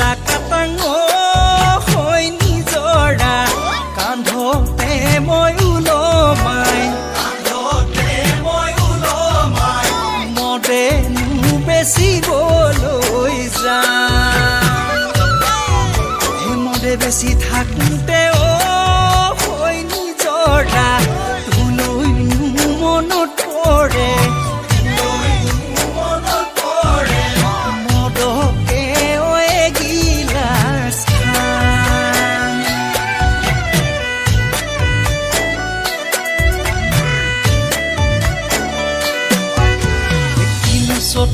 লাকাটাং হৈ নিজৰা কান্ধতে মই ওলমাই মদেনো বেচিবলৈ যাওঁ মদে বেছি থাকোঁতে হৈ নিজৰা তোলৈনো মনত পৰে মদকে এগিলাচ খাই কিনচত